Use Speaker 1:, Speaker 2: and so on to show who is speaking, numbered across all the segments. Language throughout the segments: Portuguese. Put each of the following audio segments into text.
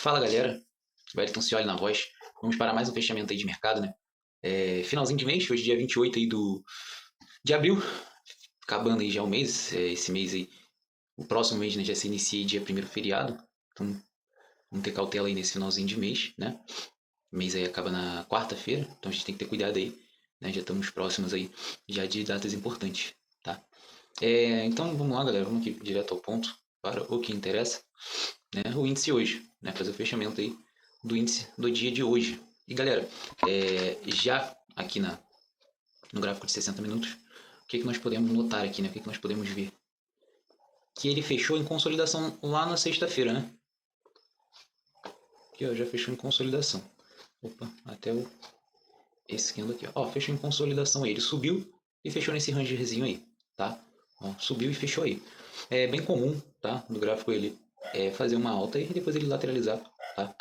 Speaker 1: Fala galera, Wellington Cioli na voz. Vamos para mais um fechamento aí de mercado, né? Finalzinho de mês, hoje dia 28 aí de abril, acabando aí já o mês, esse mês aí, o próximo mês né, já se inicia aí dia primeiro feriado, então vamos ter cautela aí nesse finalzinho de mês, né? O mês aí acaba na quarta-feira, então a gente tem que ter cuidado aí, né? Já estamos próximos aí já de datas importantes, tá? Então vamos lá galera, vamos aqui direto ao ponto para o que interessa, né? O índice hoje, né? Fazer o fechamento aí do índice do dia de hoje. E galera, já aqui no gráfico de 60 minutos, o que nós podemos notar aqui, né? O que nós podemos ver? Que ele fechou em consolidação lá na sexta-feira, né? Aqui, ó, já fechou em consolidação. Opa, até esse candle aqui, ó, fechou em consolidação aí. Ele subiu e fechou nesse rangezinho aí, tá? Ó, subiu e fechou aí. É bem comum, tá? No gráfico ele fazer uma alta e depois ele lateralizar, tá?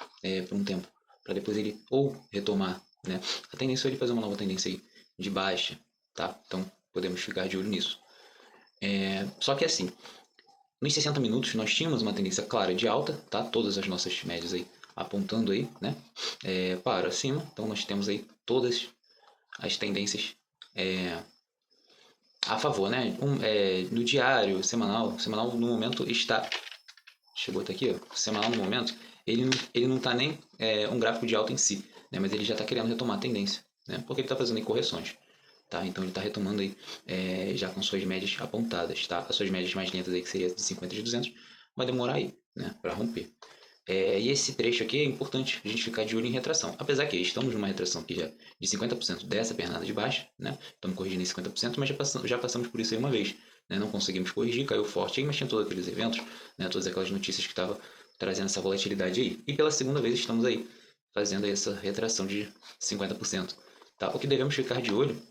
Speaker 1: Por um tempo, para depois ele ou retomar, né? A tendência é ele fazer uma nova tendência aí de baixa, tá? Então podemos ficar de olho nisso. Só que assim, nos 60 minutos nós tínhamos uma tendência clara de alta, tá? Todas as nossas médias aí apontando aí, né? Para cima. Então nós temos aí todas as tendências a favor, né? No diário, semanal no momento está, chegou até aqui, ó, semanal no momento, ele não está nem um gráfico de alta em si, né? Mas ele já está querendo retomar a tendência, né? Porque ele está fazendo aí correções, tá? Então ele está retomando aí já com suas médias apontadas, tá? As suas médias mais lentas aí que seria de 50 e de 200 vai demorar aí, né? Para romper. E esse trecho aqui é importante a gente ficar de olho em retração. Apesar que estamos numa retração aqui já de 50% dessa pernada de baixa, né? Estamos corrigindo em 50%, mas já passamos por isso aí uma vez. Né? Não conseguimos corrigir, caiu forte aí, mas tinha todos aqueles eventos, né? Todas aquelas notícias que estavam trazendo essa volatilidade aí. E pela segunda vez estamos aí fazendo aí essa retração de 50%. Tá? O que devemos ficar de olho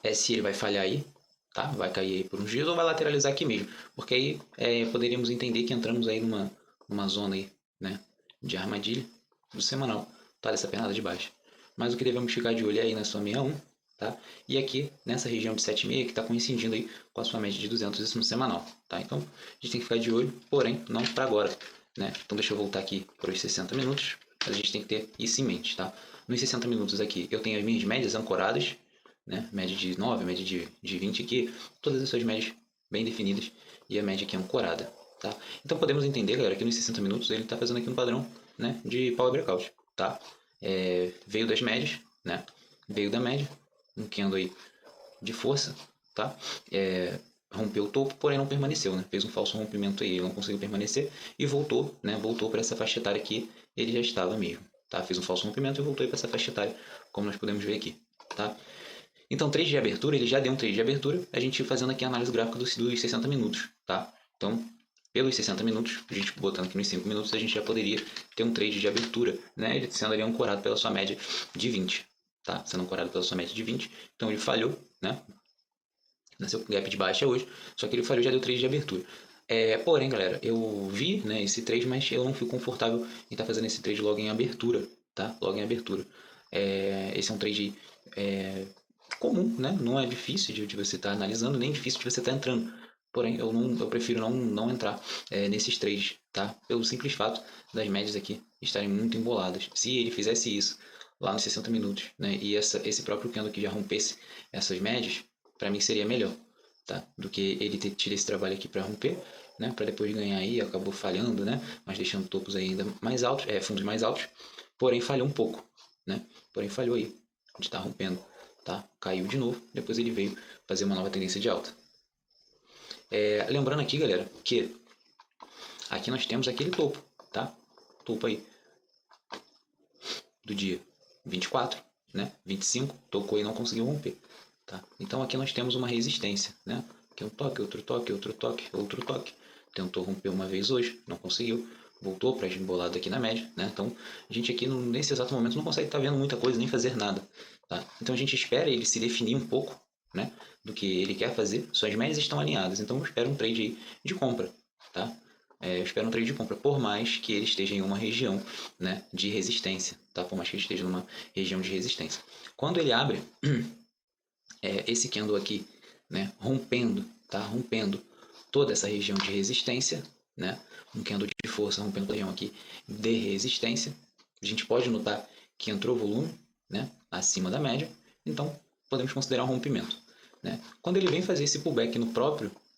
Speaker 1: é se ele vai falhar aí, tá? Vai cair aí por uns dias ou vai lateralizar aqui mesmo. Porque aí poderíamos entender que entramos aí numa zona aí, né? De armadilha do semanal, tá? Dessa pernada de baixo. Mas o que devemos ficar de olho é aí na sua 61, tá? E aqui nessa região de 7,6 que está coincidindo aí com a sua média de 200, isso no semanal, tá? Então a gente tem que ficar de olho, porém não para agora, né? Então deixa eu voltar aqui para os 60 minutos, mas a gente tem que ter isso em mente, tá? Nos 60 minutos aqui eu tenho as minhas médias ancoradas, né? Média de 9, média de 20 aqui, todas as suas médias bem definidas e a média aqui ancorada, tá? Então podemos entender, galera, que nos 60 minutos ele está fazendo aqui um padrão, né, de power breakout, tá? Veio das médias, né? Veio da média, um candle aí de força, tá? Rompeu o topo, porém não permaneceu, né? Fez um falso rompimento aí, ele não conseguiu permanecer e voltou, né? Voltou para essa faixa etária que ele já estava mesmo, tá? Fez um falso rompimento e voltou para essa faixa etária, como nós podemos ver aqui, tá? Então, trade de abertura, ele já deu um trade de abertura, a gente fazendo aqui a análise gráfica dos 60 minutos, tá? Então, pelos 60 minutos, a gente botando aqui nos 5 minutos, a gente já poderia ter um trade de abertura, né? Ele sendo ali ancorado pela sua média de 20, tá? Sendo ancorado pela sua média de 20, então ele falhou, né? Nasceu com gap de baixa hoje, só que ele falhou, já deu trade de abertura. Porém, galera, eu vi, né, esse trade, mas eu não fui confortável em estar fazendo esse trade logo em abertura, tá? Logo em abertura. Esse é um trade comum, né? Não é difícil de você estar analisando, nem difícil de você estar entrando. Porém, eu prefiro não entrar nesses trades, tá? Pelo simples fato das médias aqui estarem muito emboladas. Se ele fizesse isso lá nos 60 minutos, né? E esse próprio candle que já rompesse essas médias, para mim seria melhor, tá? Do que ele ter tido esse trabalho aqui para romper, né? Para depois ganhar aí, acabou falhando, né? Mas deixando topos ainda mais altos, fundos mais altos. Porém, falhou um pouco, né? Porém, falhou aí de estar rompendo, tá? Caiu de novo, depois ele veio fazer uma nova tendência de alta. Lembrando aqui, galera, que aqui nós temos aquele topo, tá? Topo aí do dia 24, né? 25, tocou e não conseguiu romper, tá? Então aqui nós temos uma resistência, né? Aqui um toque, outro toque, outro toque, outro toque. Tentou romper uma vez hoje, não conseguiu. Voltou para embolado aqui na média, né? Então a gente aqui nesse exato momento não consegue estar vendo muita coisa nem fazer nada, tá? Então a gente espera ele se definir um pouco, né? Do que ele quer fazer. Suas médias estão alinhadas, então eu espero um trade aí de compra, tá? Eu espero um trade de compra, por mais que ele esteja em uma região, né, de resistência, tá? Por mais que ele esteja numa região de resistência. Quando ele abre esse candle aqui, né, rompendo, tá? Rompendo toda essa região de resistência, né? Um candle de força rompendo o região aqui de resistência. A gente pode notar que entrou volume, né? Acima da média, então podemos considerar um rompimento, né? Quando ele vem fazer esse pullback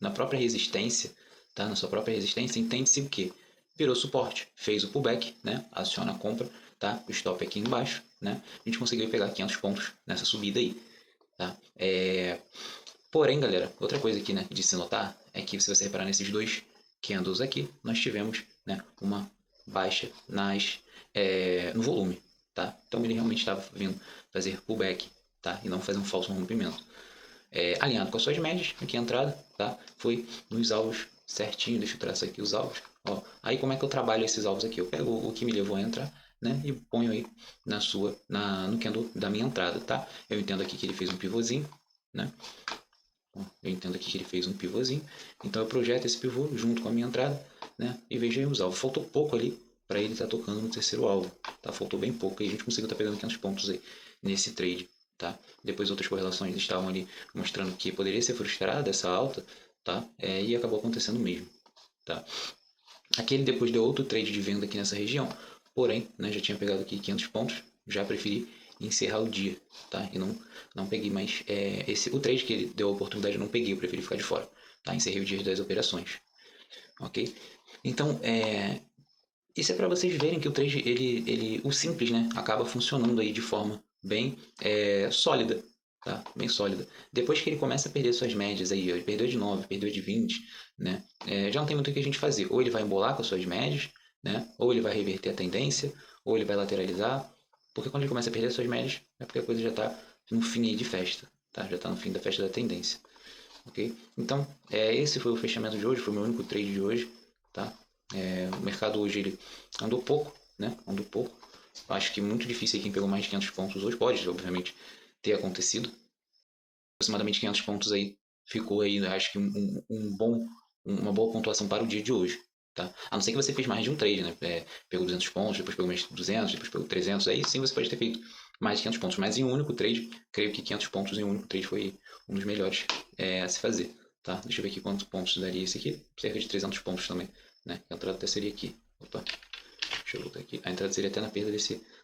Speaker 1: na própria resistência, tá? Na sua própria resistência, entende-se o que? Virou suporte, fez o pullback, né? Aciona a compra, tá? O stop aqui embaixo, né? A gente conseguiu pegar 500 pontos nessa subida aí, tá? Porém, galera, outra coisa aqui, né, de se notar é que se você reparar nesses dois candles aqui, nós tivemos, né, uma baixa no volume, tá? Então ele realmente estava vindo fazer pullback, tá? E não fazer um falso rompimento. Alinhado com as suas médias, aqui a entrada, tá? Foi nos alvos certinho, deixa eu traçar aqui os alvos. Ó, aí como é que eu trabalho esses alvos aqui? Eu pego o que me levou a entrar, né? E ponho aí no candle da minha entrada, tá? Eu entendo aqui que ele fez um pivôzinho, né? Eu entendo aqui que ele fez um pivôzinho, então eu projeto esse pivô junto com a minha entrada, né? E vejo aí os alvos. Faltou pouco ali para ele estar tocando no terceiro alvo, tá? Faltou bem pouco e a gente conseguiu estar pegando 500 pontos aí nesse trade, tá? Depois outras correlações estavam ali mostrando que poderia ser frustrada essa alta, tá? E acabou acontecendo mesmo, tá? Aqui ele depois deu outro trade de venda aqui nessa região, porém, né, já tinha pegado aqui 500 pontos, já preferi encerrar o dia, tá? E não peguei mais o trade que ele deu a oportunidade, eu não peguei, eu preferi ficar de fora, tá? Encerrei o dia das operações, ok? Então, isso é para vocês verem que o trade, o simples, né, acaba funcionando aí de forma bem sólida, tá? Bem sólida. Depois que ele começa a perder suas médias aí, ele perdeu de 9, perdeu de 20, né? Já não tem muito o que a gente fazer. Ou ele vai embolar com as suas médias, né? Ou ele vai reverter a tendência, ou ele vai lateralizar. Porque quando ele começa a perder suas médias, é porque a coisa já está no fim aí de festa, tá? Já está no fim da festa da tendência, ok? Então, esse foi o fechamento de hoje, foi o meu único trade de hoje, tá? O mercado hoje ele andou pouco, né? Andou pouco. Acho que muito difícil quem pegou mais de 500 pontos hoje. Pode, obviamente, ter acontecido. Aproximadamente 500 pontos aí ficou aí, acho que uma boa pontuação para o dia de hoje, tá? A não ser que você fez mais de um trade, né? Pegou 200 pontos, depois pegou mais 200, depois pegou 300, aí sim você pode ter feito mais de 500 pontos. Mas em um único trade, creio que 500 pontos em um único trade foi um dos melhores a se fazer, tá? Deixa eu ver aqui quantos pontos daria esse aqui. Cerca de 300 pontos também, né? A entrada até seria aqui. Opa, deixa eu voltar aqui. A entrada seria até na perda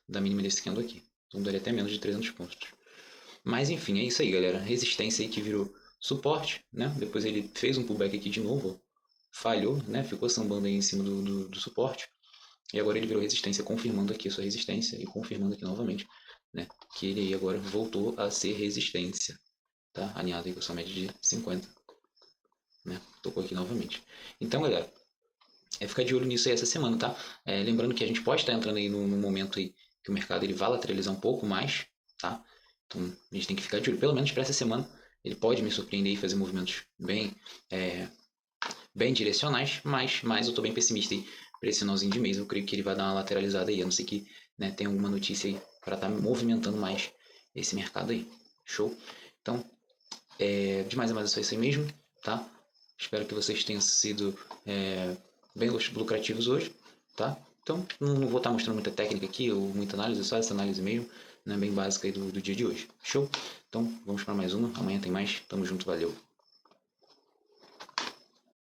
Speaker 1: da mínima desse candle aqui. Então daria até menos de 300 pontos. Mas enfim, é isso aí, galera. Resistência aí que virou suporte, né? Depois ele fez um pullback aqui de novo, falhou, né? Ficou sambando aí em cima do suporte. E agora ele virou resistência, confirmando aqui a sua resistência e confirmando aqui novamente, né? Que ele aí agora voltou a ser resistência, tá? Alinhado aí com a sua média de 50, né? Tocou aqui novamente. Então, galera, ficar de olho nisso aí essa semana, tá? Lembrando que a gente pode estar entrando aí num momento aí que o mercado ele vai lateralizar um pouco mais, tá? Então a gente tem que ficar de olho, pelo menos para essa semana. Ele pode me surpreender e fazer movimentos bem direcionais, mas eu estou bem pessimista aí para esse finalzinho de mês. Eu creio que ele vai dar uma lateralizada aí, a não ser que, né, tenha alguma notícia aí para estar movimentando mais esse mercado aí. Show? Então, de mais a mais é só isso aí mesmo, tá? Espero que vocês tenham sido bem lucrativos hoje, tá? Então, não vou estar mostrando muita técnica aqui ou muita análise, só essa análise mesmo, né, bem básica aí do dia de hoje. Show? Então, vamos para mais uma. Amanhã tem mais. Tamo junto, valeu.